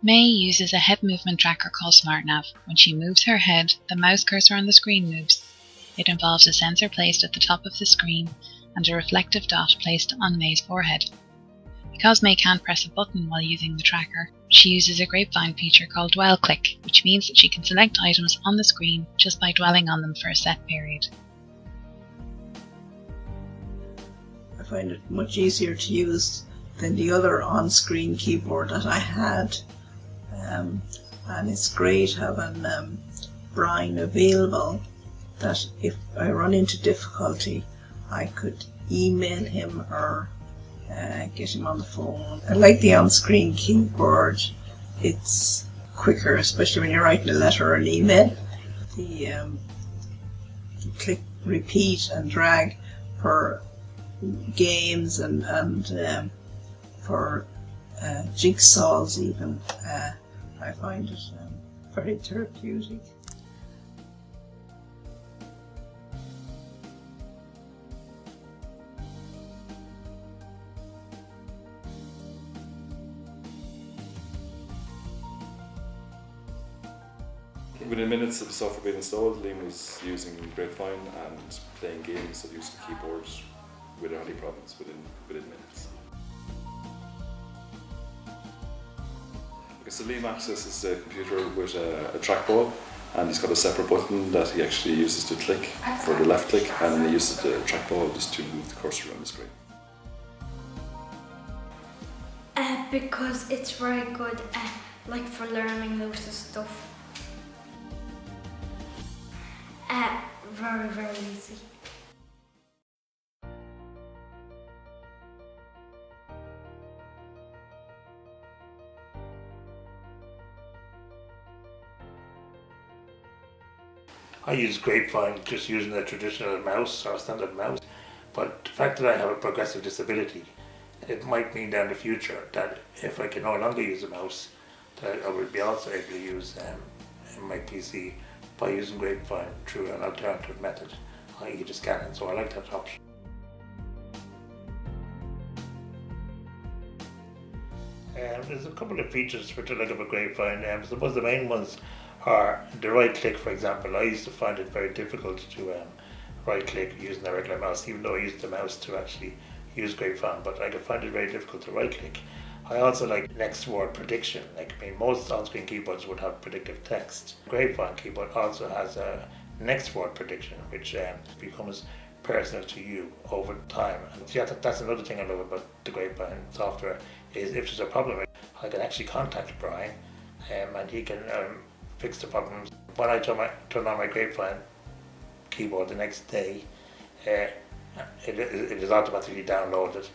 May uses a head movement tracker called SmartNav. When she moves her head, the mouse cursor on the screen moves. It involves a sensor placed at the top of the screen and a reflective dot placed on May's forehead. Because May can't press a button while using the tracker, she uses a Grapevine feature called Dwell Click, which means that she can select items on the screen just by dwelling on them for a set period. I find it much easier to use than the other on-screen keyboard that I had. And it's great having Brian available, that if I run into difficulty I could email him or get him on the phone. I like the on-screen keyboard. It's quicker, especially when you're writing a letter or an email. The click, repeat and drag for games and for jigsaws even. I find it very therapeutic. Within minutes of the software being installed, Liam was using Grapevine and playing games that used the keyboard without any problems within minutes. Okay, so Liam accesses the computer with a trackball, and he's got a separate button that he actually uses to click for the left click, and he uses the trackball just to move the cursor around the screen. Because it's very good, like for learning loads of stuff. Very, very easy. I use Grapevine just using a traditional mouse or standard mouse, but the fact that I have a progressive disability, it might mean down the future that if I can no longer use a mouse, that I will be also able to use in my PC by using Grapevine through an alternative method, i.e. the scanning, so I like that option. There's a couple of features which I like about Grapevine. I suppose the main ones are the right click, for example. I used to find it very difficult to right click using a regular mouse, even though I used the mouse to actually use Grapevine, but I could find it very difficult to right click. I also like next word prediction. Most on-screen keyboards would have predictive text. Grapevine keyboard also has a next word prediction, which becomes personal to you over time. And that's another thing I love about the Grapevine software, is if there's a problem, I can actually contact Brian and he can fix the problems. When I turn on my Grapevine keyboard the next day, it is automatically downloaded.